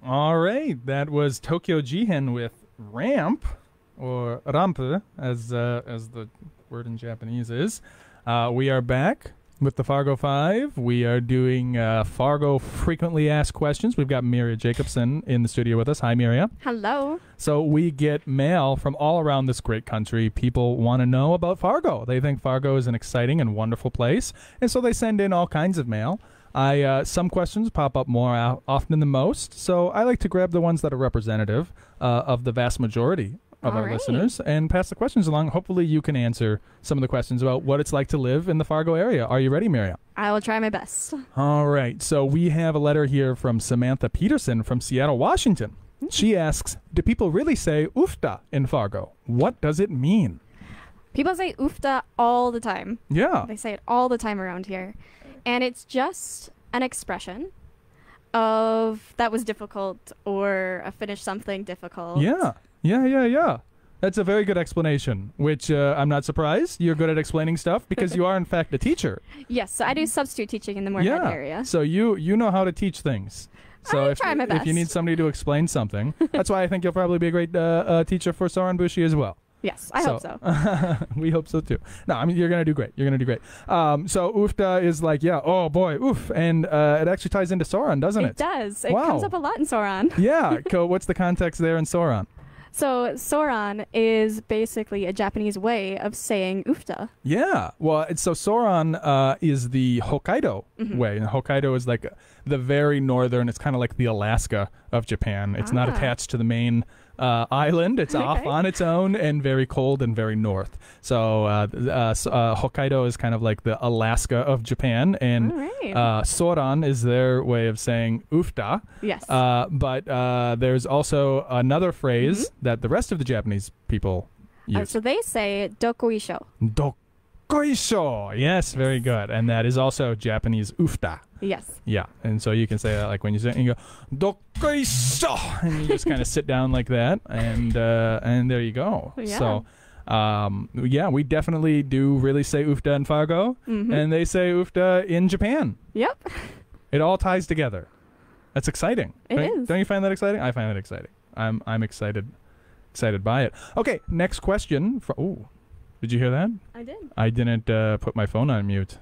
All right, that was Tokyo Jihen with Ramp, or Rampe, as the word in Japanese is. We are back with the Fargo Five. We are doing Fargo Frequently Asked Questions. We've got Miriya Jacobson in the studio with us. Hi, Miriya. Hello. So we get mail from all around this great country. People want to know about Fargo. They think Fargo is an exciting and wonderful place, and so they send in all kinds of mail. Some questions pop up more often than most, so I like to grab the ones that are representative of the vast majority of our listeners and pass the questions along. Hopefully you can answer some of the questions about what it's like to live in the Fargo area. Are you ready, Miriya? I will try my best. All right, so we have a letter here from Samantha Peterson from Seattle, Washington. She asks, do people really say Uffda in Fargo? What does it mean? People say Uffda all the time. Yeah. They say it all the time around here. And it's just an expression of that was difficult or finished something difficult. Yeah. That's a very good explanation, which I'm not surprised. You're good at explaining stuff because you are, in fact, a teacher. Yes, so I do substitute teaching in the Moorhead area. So you know how to teach things. So try my best. If you need somebody to explain something, that's why I think you'll probably be a great teacher for Soran Bushi as well. Yes, I hope so. We hope so too. No, I mean, you're going to do great. You're going to do great. So Uffda is like, yeah, oh boy, oof. And it actually ties into Soran, doesn't it? It does. It comes up a lot in Soran. Yeah. What's the context there in Soran? So Soran is basically a Japanese way of saying Uffda. Yeah. Well, so Soran is the Hokkaido way. And Hokkaido is like the very northern, it's kind of like the Alaska of Japan. It's not attached to the main island. It's off on its own and very cold and very north. So Hokkaido is kind of like the Alaska of Japan, and Soran is their way of saying Uffda. Yes. But there's also another phrase that the rest of the Japanese people use. So they say dokoisho. Dokoisho. Yes, very good. And that is also Japanese Uffda. Yes. Yeah, and so you can say that like when you say it, you go dokoisho, and you just kind of sit down like that, and there you go. Yeah. So, yeah, we definitely do really say Uffda in Fargo, and they say Uffda in Japan. Yep. It all ties together. That's exciting. It is. Don't you find that exciting? I find it exciting. I'm excited by it. Okay, next question. Did you hear that? I did. I didn't put my phone on mute.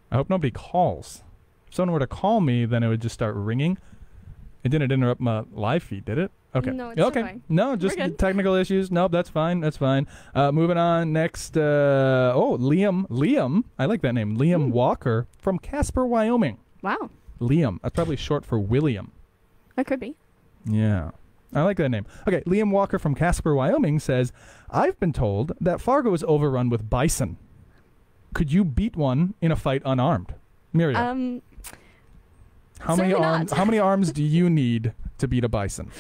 I hope nobody calls. If someone were to call me, then it would just start ringing. It didn't interrupt my live feed, did it? Okay. No, it's okay. Fine. No, just technical issues. Nope, that's fine. That's fine. Moving on. Next. Liam. Liam. I like that name. Liam Walker from Casper, Wyoming. Wow. Liam. That's probably short for William. That could be. Yeah. I like that name. Okay, Liam Walker from Casper, Wyoming says, I've been told that Fargo is overrun with bison. Could you beat one in a fight unarmed? Miriya. How many arms do you need to beat a bison?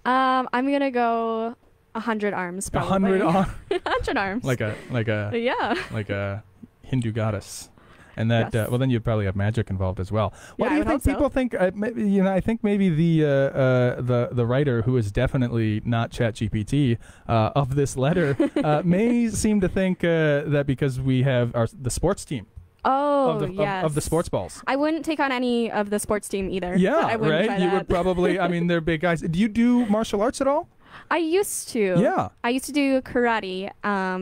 I'm gonna go 100 arms. Probably. 100 arms. 100 arms. Like a Hindu goddess. And that, well, then you'd probably have magic involved as well. What do you think people think? I think maybe the writer, who is definitely not ChatGPT, of this letter, may seem to think that because we have the sports team. Of the sports balls. I wouldn't take on any of the sports team either. Yeah, I wouldn't try You would probably. I mean, they're big guys. Do you do martial arts at all? I used to. Yeah. I used to do karate,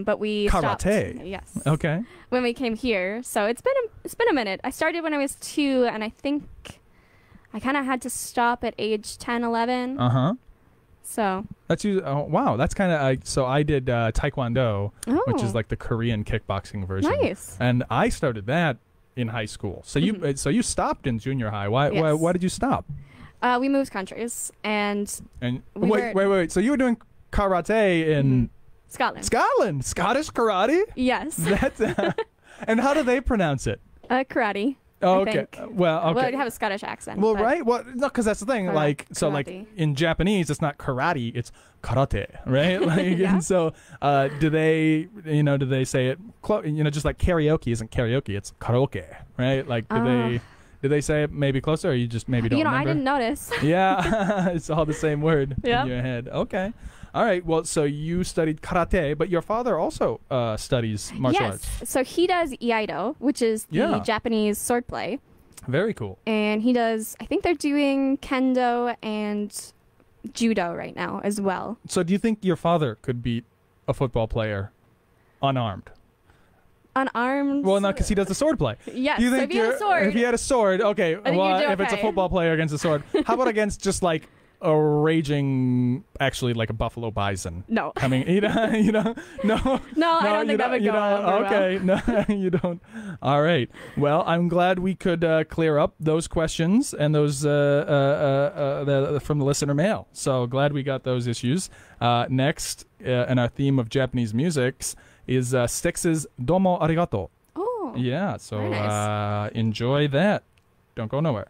but we stopped. Yes. Okay. When we came here, so it's been a minute. I started when I was 2, and I think I kind of had to stop at age 10, 11. So. That's you. Oh, wow. That's kind of. So I did Taekwondo, which is like the Korean kickboxing version. Nice. And I started that in high school. So you stopped in junior high. Why did you stop? We moved countries, and wait. So you were doing karate in Scotland. Scottish karate? Yes. That's and how do they pronounce it? Karate. Oh, okay. Well, okay. Well, you have a Scottish accent. Well, right? Well, no, because that's the thing. Like, so, karate. like in Japanese, it's not karate; it's karate, right? Like, and so, do they say it? Just like karaoke isn't karaoke; it's karaoke, right? Like, do they say it maybe closer, or you just maybe don't remember? I didn't notice. Yeah, it's all the same word in your head. Okay. All right. Well, so you studied karate, but your father also studies martial arts. So he does iaido, which is the Japanese swordplay. Very cool. And he does, I think they're doing kendo and judo right now as well. So do you think your father could beat a football player unarmed? Unarmed? Well, no, because he does the sword play. Yes, Do you so think if he had a sword. If he had a sword, okay. Well, if it's a football player against a sword, how about against just like a raging, actually like a buffalo bison? No. Coming, no. No, I don't think that would go over okay, well. no, you don't. All right. Well, I'm glad we could clear up those questions and those from the listener mail. So glad we got those issues. Next, in our theme of Japanese musics, is Styx's Domo Arigato. Oh. Yeah, so very nice. enjoy that. Don't go nowhere.